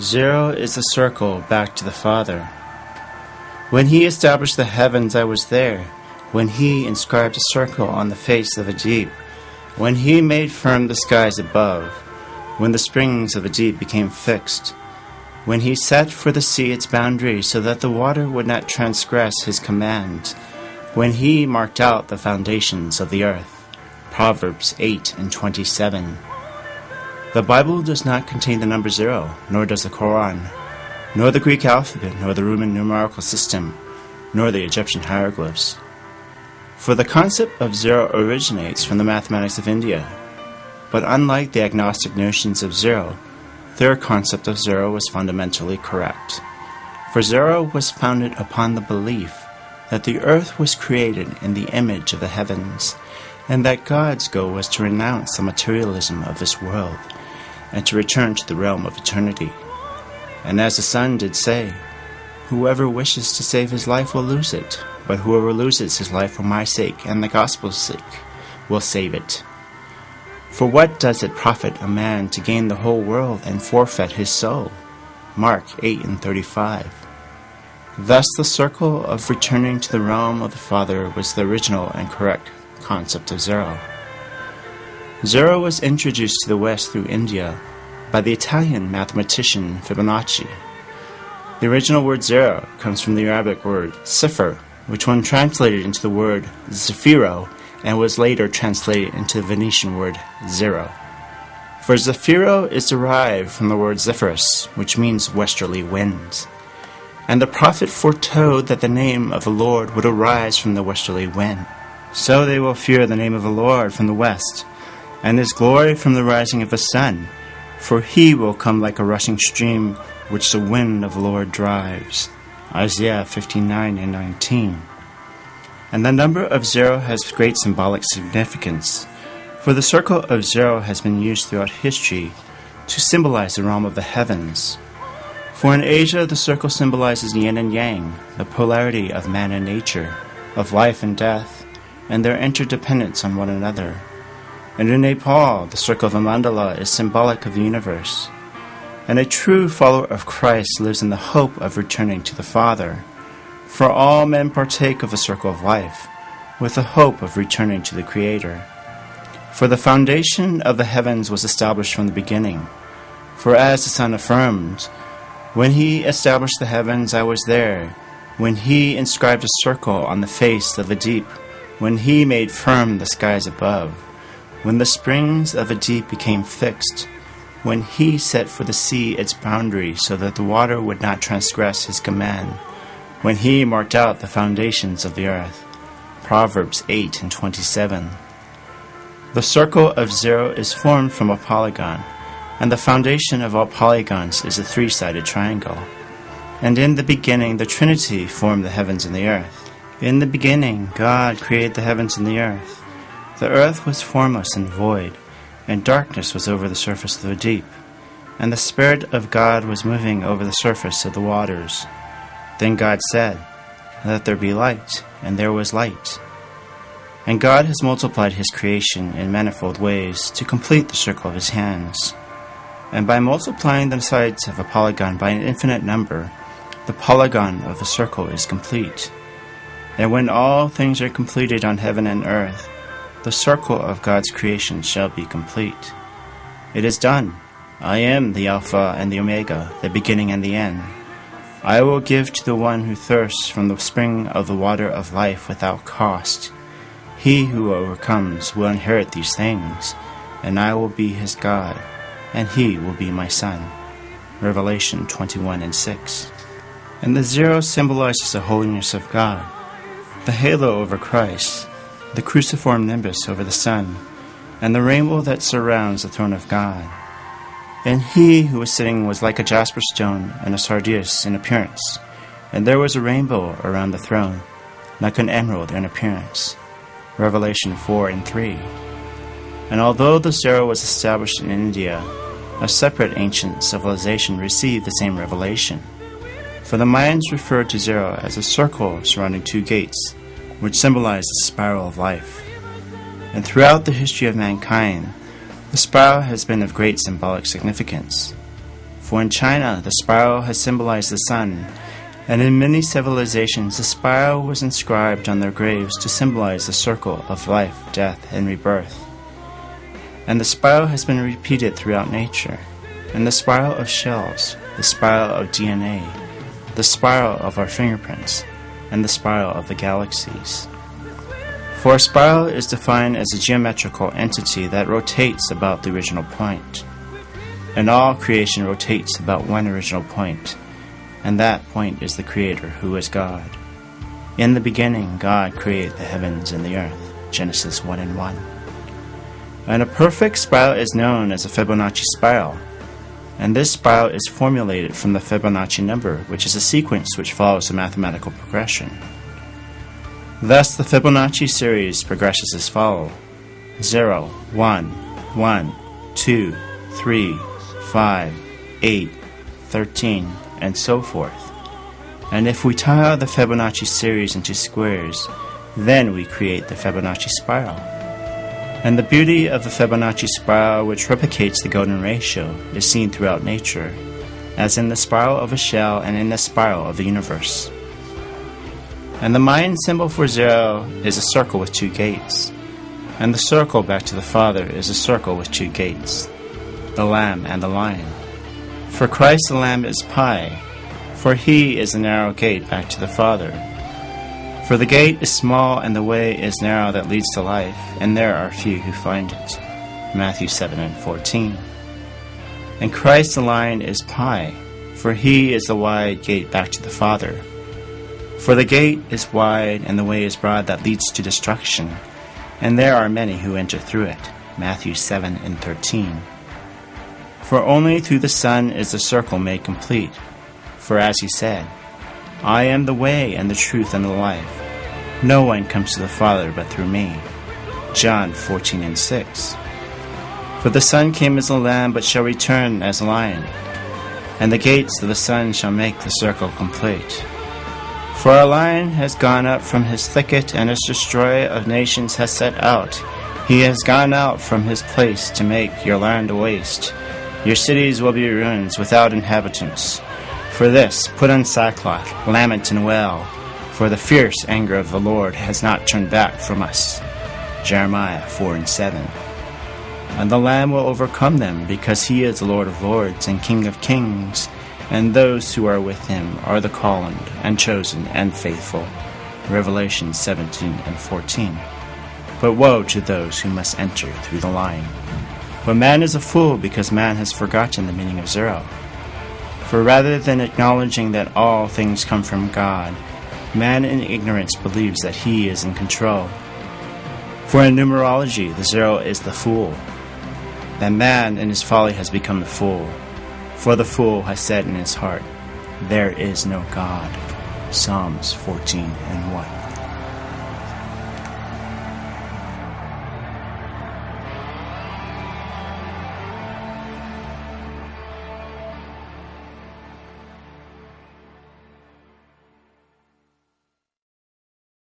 Zero is the circle back to the Father. When he established the heavens, I was there. When he inscribed a circle on the face of the deep. When he made firm the skies above. When the springs of the deep became fixed. When he set for the sea its boundary so that the water would not transgress his command. When he marked out the foundations of the earth. Proverbs 8:27. The Bible does not contain the number zero, nor does the Quran, nor the Greek alphabet, nor the Roman numerical system, nor the Egyptian hieroglyphs. For the concept of zero originates from the mathematics of India. But unlike the agnostic notions of zero, their concept of zero was fundamentally correct. For zero was founded upon the belief that the earth was created in the image of the heavens, and that God's goal was to renounce the materialism of this world and to return to the realm of eternity. And as the Son did say, "Whoever wishes to save his life will lose it, but whoever loses his life for my sake and the gospel's sake will save it. For what does it profit a man to gain the whole world and forfeit his soul?" Mark 8:35. Thus the circle of returning to the realm of the Father was the original and correct concept of zero. Zero was introduced to the West through India by the Italian mathematician Fibonacci. The original word zero comes from the Arabic word sifr, which when translated into the word zafiro and was later translated into the Venetian word zero. For zafiro is derived from the word zephyrus, which means westerly winds. And the prophet foretold that the name of the Lord would arise from the westerly wind. So they will fear the name of the Lord from the west, and his glory from the rising of the sun. For he will come like a rushing stream, which the wind of the Lord drives. Isaiah 59:19. And the number of zero has great symbolic significance, for the circle of zero has been used throughout history to symbolize the realm of the heavens. For in Asia, the circle symbolizes yin and yang, the polarity of man and nature, of life and death, and their interdependence on one another. And in Nepal, the circle of a mandala is symbolic of the universe. And a true follower of Christ lives in the hope of returning to the Father. For all men partake of the circle of life, with the hope of returning to the Creator. For the foundation of the heavens was established from the beginning. For as the Son affirmed, "When he established the heavens, I was there. When he inscribed a circle on the face of the deep. When he made firm the skies above. When the springs of the deep became fixed. When he set for the sea its boundary so that the water would not transgress his command. When he marked out the foundations of the earth." Proverbs 8:27. The circle of zero is formed from a polygon, and the foundation of all polygons is a three-sided triangle. And in the beginning the Trinity formed the heavens and the earth. In the beginning God created the heavens and the earth. The earth was formless and void, and darkness was over the surface of the deep. And the Spirit of God was moving over the surface of the waters. Then God said, "Let there be light," and there was light. And God has multiplied his creation in manifold ways to complete the circle of his hands. And by multiplying the sides of a polygon by an infinite number, the polygon of the circle is complete. And when all things are completed on heaven and earth, the circle of God's creation shall be complete. It is done. I am the Alpha and the Omega, the beginning and the end. I will give to the one who thirsts from the spring of the water of life without cost. He who overcomes will inherit these things, and I will be his God, and he will be my son. Revelation 21:6. And the zero symbolizes the holiness of God, the halo over Christ, the cruciform nimbus over the sun, and the rainbow that surrounds the throne of God. And he who was sitting was like a jasper stone and a sardius in appearance, and there was a rainbow around the throne, like an emerald in appearance. Revelation 4:3. And although the zero was established in India, a separate ancient civilization received the same revelation. For the Mayans referred to zero as a circle surrounding two gates, which symbolize the spiral of life. And throughout the history of mankind, the spiral has been of great symbolic significance. For in China, the spiral has symbolized the sun, and in many civilizations, the spiral was inscribed on their graves to symbolize the circle of life, death, and rebirth. And the spiral has been repeated throughout nature, and the spiral of shells, the spiral of DNA, the spiral of our fingerprints, and the spiral of the galaxies. For a spiral is defined as a geometrical entity that rotates about the original point. And all creation rotates about one original point, and that point is the Creator, who is God. In the beginning, God created the heavens and the earth, Genesis 1:1. And a perfect spiral is known as a Fibonacci spiral, and this spiral is formulated from the Fibonacci number, which is a sequence which follows a mathematical progression. Thus, the Fibonacci series progresses as follows: 0, 1, 1, 2, 3, 5, 8, 13, and so forth. And if we tile the Fibonacci series into squares, then we create the Fibonacci spiral. And the beauty of the Fibonacci spiral, which replicates the golden ratio, is seen throughout nature, as in the spiral of a shell and in the spiral of the universe. And the Mayan symbol for 0 is a circle with 2 gates, and the circle back to the Father is a circle with 2 gates, the lamb and the lion. For Christ the Lamb is Pi, for he is the narrow gate back to the Father. For the gate is small and the way is narrow that leads to life, and there are few who find it. Matthew 7:14. And Christ the Lion is Pi, for he is the wide gate back to the Father. For the gate is wide and the way is broad that leads to destruction, and there are many who enter through it. Matthew 7:13. For only through the Son is the circle made complete. For as he said, I am the way and the truth and the life. No one comes to the Father but through me. John 14:6. For the Son came as a lamb but shall return as a lion, and the gates of the Son shall make the circle complete. For a lion has gone up from his thicket, and his destroyer of nations has set out. He has gone out from his place to make your land a waste. Your cities will be ruins without inhabitants. For this, put on sackcloth, lament and wail, for the fierce anger of the Lord has not turned back from us. Jeremiah 4:7. And the Lamb will overcome them, because he is the Lord of lords and King of kings, and those who are with him are the called and chosen and faithful. Revelation 17:14. But woe to those who must enter through the lion. But man is a fool, because man has forgotten the meaning of 0. For rather than acknowledging that all things come from God, man in ignorance believes that he is in control. For in numerology, the 0 is the fool. That man in his folly has become the fool. For the fool has said in his heart, there is no God. Psalms 14:1.